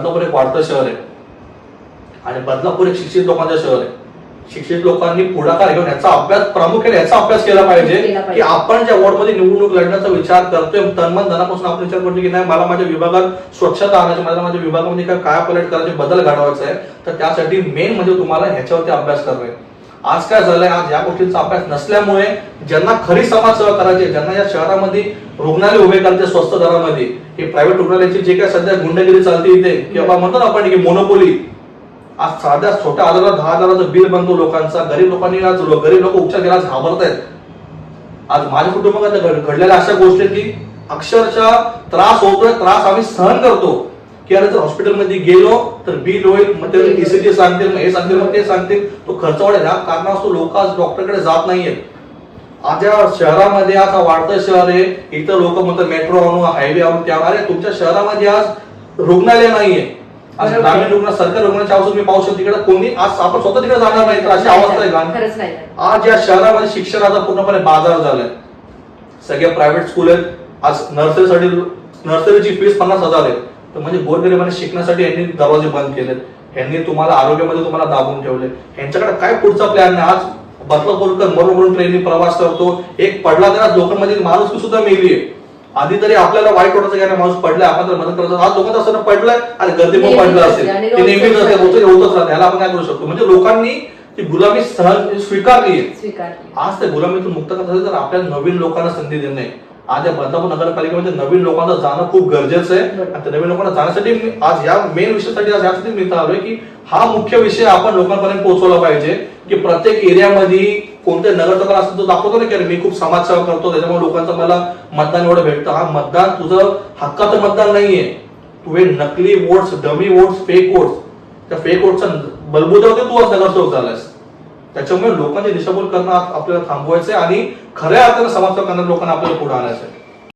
बदलापूर एक वाढतं शहर आहे आणि बदलापूर एक शिक्षित लोकांचं शहर आहे. शिक्षित लोकांनी पुढाकार घेऊन याचा अभ्यास, प्रामुख्याने याचा अभ्यास केला पाहिजे की आपण ज्या वॉर्डमध्ये निवडणूक लढण्याचा विचार करतोय, तनमन धनापासून आपण विचार करतो की नाही मला माझ्या विभागात स्वच्छता आणायची, मला माझ्या विभागामध्ये काय कायापालट करायचे, बदल घडवायचा आहे, तर त्यासाठी मेन म्हणजे तुम्हाला ह्याच्यावरती अभ्यास करणे. आज काय झालंय, आज या गोष्टींचा अभ्यास नसल्यामुळे ज्यांना खरी समाजसेवा करायची, ज्यांना या शहरामध्ये रुग्णालय उभे करायचे स्वस्त दरामध्ये, हे प्रायव्हेट रुग्णालयाची जे काय सध्या गुंडगिरी चालते इथे किंवा म्हणतो ना आपण की मोनोपोली, आज साध्या छोट्या आजाराला 10,000चं बिल बनतो लोकांचा. गरीब लोकांनी आज गरीब लोक उपचार घ्यायला घाबरत आहेत. आज माझ्या कुटुंबात घडलेल्या अशा गोष्टी की अक्षरशः त्रास होतोय, त्रास आम्ही सहन करतो की अरे जर हॉस्पिटलमध्ये गेलो तर बिल होईल, मग ते ईसीजी सांगतील, हे सांगतील, मग ते सांगतील, तो खर्च वाढेल. या कारणास्तव लोक आज डॉक्टरकडे जात नाहीयेत. आज या शहरामध्ये आज हा वाढतं शहर आहे, इथं लोक म्हणतात मेट्रो आणू, हायवे आणू, त्या अरे तुमच्या शहरामध्ये आज रुग्णालय नाहीये. आज ग्रामीण रुग्ण, सरकारी रुग्णाच्या औषध मी पाहू शकतो तिकडे कोणी, आज आपण स्वतः तिकडे जाणार नाही, तर अशी अवस्था आहे. आज या शहरामध्ये शिक्षणाचा पूर्णपणे बाजार झालाय. सगळे प्रायव्हेट स्कूल आहेत. आज नर्सरीची फीस 50,000 आहे. तर म्हणजे गोरगरिबांनी शिकण्यासाठी यांनी दरवाजे बंद केलेत, यांनी तुम्हाला आरोग्यामध्ये तुम्हाला दाबून ठेवले. यांच्याकडे काय पुढचा प्लॅन नाही. आज बदलापूरकर मरून ट्रेनने प्रवास करतो, एक पडला तर लोकांमध्ये माणूस सुद्धा मेली आहे. आधी तरी आपल्याला वाईट वाटायचं की माणूस पडलाय, आपण तर मदत करतो. आज लोकांचं असं पडलंय आणि गर्दी पण पडलं असेल, ते नेहमीच असेल, होतच राहते. ह्याला आपण काय करू शकतो, म्हणजे लोकांनी ती गुलामी सहन स्वीकारली आहे. आज त्या गुलामीतून मुक्त करत असेल तर आपल्याला नवीन लोकांना संधी देणे. आज या बदलापूर नगरपालिकेमध्ये नवीन लोकांचं जाणं खूप गरजेचं आहे आणि त्या नवीन लोकांना जाण्यासाठी आज या मेन विषयासाठी आज यासाठी मी आलोय की हा मुख्य विषय आपण लोकांपर्यंत पोहोचवला पाहिजे की प्रत्येक एरियामध्ये कोणते नगरसेवक असतो तो दाखवतो ना की मी खूप समाजसेवा करतो, त्याच्यामुळे लोकांचं मला मतदान एवढं भेटतं. हा मतदान तुझं हक्काचं मतदान नाहीये. तू हे नकली votes, dummy votes, fake votes, त्या फेक वोट्सचा बलबुद्यावरती तू आज नगरसेवक झालास. त्याच्यामुळे लोकांची दिशाभूल करणं आपल्याला थांबवायचंय आणि खऱ्या अर्थानं समाजसेवा करणाऱ्या लोकांना आपल्याला पुढे आणायचंय.